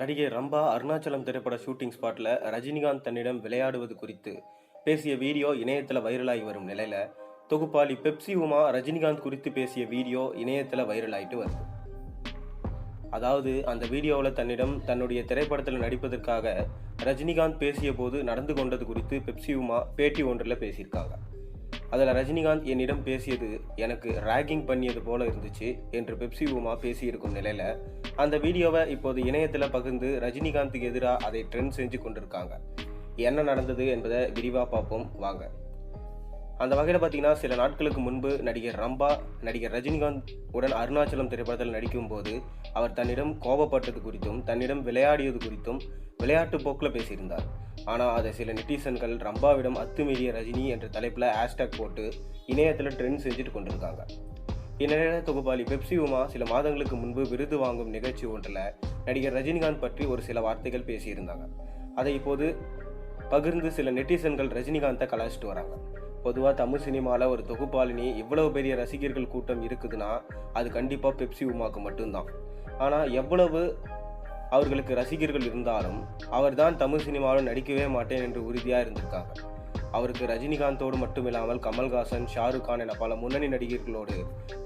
நடிகை ரம்பா அருணாச்சலம் திரைப்பட ஷூட்டிங் ஸ்பாட்ல ரஜினிகாந்த் தன்னிடம் விளையாடுவது குறித்து பேசிய வீடியோ இணையத்தில் வைரலாகி வரும் நிலையில தொகுப்பாளி பெப்சி உமா ரஜினிகாந்த் குறித்து பேசிய வீடியோ இணையத்தில் வைரலாயிட்டு வருது. அதாவது அந்த வீடியோவில் தன்னிடம் தன்னுடைய திரைப்படத்தில் நடிப்பதற்காக ரஜினிகாந்த் பேசிய போது நடந்து கொண்டது குறித்து பெப்சி உமா பேட்டி ஒன்றில் பேசியிருக்காங்க. அதில் ரஜினிகாந்த் என்னிடம் பேசியது எனக்கு ராகிங் பண்ணியது போல இருந்துச்சு என்று பெப்சி உமா பேசியிருக்கும் நிலையில் அந்த வீடியோவை இப்போது இணையத்தில் பகிர்ந்து ரஜினிகாந்துக்கு எதிராக அதை ட்ரெண்ட் செஞ்சு கொண்டிருக்காங்க. என்ன நடந்தது என்பதை விரிவாக பார்ப்போம் வாங்க. அந்த வகையில் பார்த்தீங்கன்னா, சில நாட்களுக்கு முன்பு நடிகர் ரம்பா நடிகர் ரஜினிகாந்த் உடன் அருணாச்சலம் திரைப்படத்தில் நடிக்கும் போது அவர் தன்னிடம் கோபப்பட்டது குறித்தும் தன்னிடம் விளையாடியது குறித்தும் விளையாட்டு போக்கில் பேசியிருந்தார். ஆனால் அதை சில நெட்டிசன்கள் ரம்பாவிடம் அத்துமீறிய ரஜினி என்ற தலைப்பில் ஹேஷ்டாக் போட்டு இணையத்தில் ட்ரெண்ட் செஞ்சுட்டு கொண்டிருக்காங்க. இந்நிலையில் தொகுப்பாளி பெப்சி உமா சில மாதங்களுக்கு முன்பு விருது வாங்கும் நிகழ்ச்சி ஒன்றில் நடிகர் ரஜினிகாந்த் பற்றி ஒரு சில வார்த்தைகள் பேசியிருந்தாங்க. அதை இப்போது பகிர்ந்து சில நெட்டிசன்கள் ரஜினிகாந்தை கலாய்ச்சிட்டு வராங்க. பொதுவாக தமிழ் சினிமாவில் ஒரு தொகுப்பாளினி இவ்வளவு பெரிய ரசிகர்கள் கூட்டம் இருக்குதுன்னா அது கண்டிப்பாக பெப்சி உமாவுக்கு மட்டும்தான். ஆனால் எவ்வளவு அவர்களுக்கு ரசிகர்கள் இருந்தாலும் அவர்தான் தமிழ் சினிமாவில் நடிக்கவே மாட்டேன் என்று உறுதியாக இருந்திருக்காங்க. அவருக்கு ரஜினிகாந்தோடு மட்டுமில்லாமல் கமல்ஹாசன், ஷாருக் கான் என பல முன்னணி நடிகர்களோடு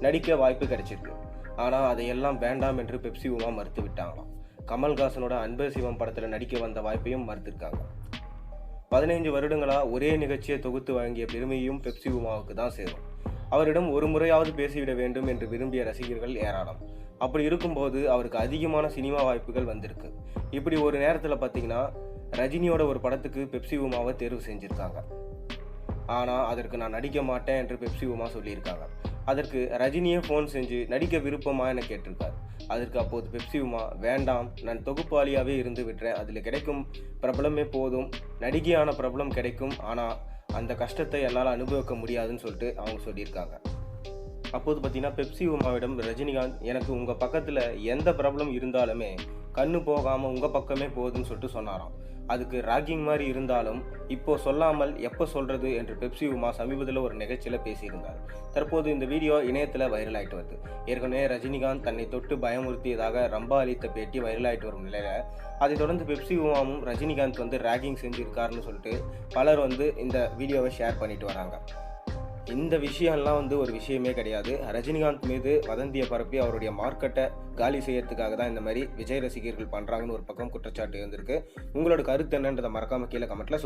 நடிக்க வாய்ப்பு கிடைச்சிருக்கு. ஆனால் அதையெல்லாம் வேண்டாம் என்று பெப்சி உமா மறுத்து விட்டாங்களாம். கமல்ஹாசனோட அன்பே சிவம் படத்தில் நடிக்க வந்த வாய்ப்பையும் மறுத்திருக்காங்க. 15 வருடங்களாக ஒரே நிகழ்ச்சியை தொகுத்து வழங்கிய பெருமையும் பெப்சி உமாவுக்கு தான் சேரும். அவரிடம் ஒரு முறையாவது பேசிவிட வேண்டும் என்று விரும்பிய ரசிகர்கள் ஏராளம். அப்படி இருக்கும்போது அவருக்கு அதிகமான சினிமா வாய்ப்புகள் வந்திருக்கு. இப்படி ஒரு நேரத்தில் பார்த்தீங்கன்னா, ரஜினியோட ஒரு படத்துக்கு பெப்சி உமாவை தேர்வு செஞ்சுருக்காங்க. ஆனால் அதற்கு நான் நடிக்க மாட்டேன் என்று பெப்சி உமா சொல்லியிருக்காங்க. அதற்கு ரஜினியே ஃபோன் செஞ்சு நடிக்க விருப்பமா என கேட்டிருக்காரு. அதற்கு அப்போது பெப்சி உமா, வேண்டாம், நான் தொகுப்பாளியாகவே இருந்து விடுறேன், அதில் கிடைக்கும் பிரபலமே போதும், நடிகையான பிரபலம் கிடைக்கும், ஆனால் அந்த கஷ்டத்தை என்னால் அனுபவிக்க முடியாதுன்னு சொல்லிட்டு அவங்க சொல்லியிருக்காங்க. அப்போது பார்த்தீங்கன்னா, பெப்சி உமாவிடம் ரஜினிகாந்த், எனக்கு உங்கள் பக்கத்தில் எந்த பிரபலம் இருந்தாலுமே கண்ணு போகாமல் உங்கள் பக்கமே போகுதுன்னு சொல்லிட்டு சொன்னாராம். அதுக்கு ராகிங் மாதிரி இருந்தாலும் இப்போ சொல்லாமல் எப்போ சொல்கிறது என்று பெப்சி உமா சமீபத்தில் ஒரு நிகழ்ச்சியில் பேசியிருந்தார். தற்போது இந்த வீடியோ இணையத்தில் வைரலாகிட்டு வருது. ஏற்கனவே ரஜினிகாந்த் தன்னை தொட்டு பயமுறுத்தியதாக ரம்பா அளித்த பேட்டி வைரலாகிட்டு வரும் நிலையில் அதைத் தொடர்ந்து பெப்சி உமாவும் ரஜினிகாந்த் ராகிங் செஞ்சுருக்காருன்னு சொல்லிட்டு பலர் இந்த வீடியோவை ஷேர் பண்ணிட்டு வராங்க. இந்த விஷயம்லாம் ஒரு விஷயமே கிடையாது. ரஜினிகாந்த் மீது வதந்தியை பரப்பி அவருடைய மார்க்கெட்டை காலி செய்யறதுக்காக தான் இந்த மாதிரி விஜய் ரசிகர்கள் பண்ணுறாங்கன்னு ஒரு பக்கம் குற்றச்சாட்டு இருந்திருக்கு. உங்களோட கருத்து என்னன்றதை மறக்காமல் கீழே கமெண்ட்டில்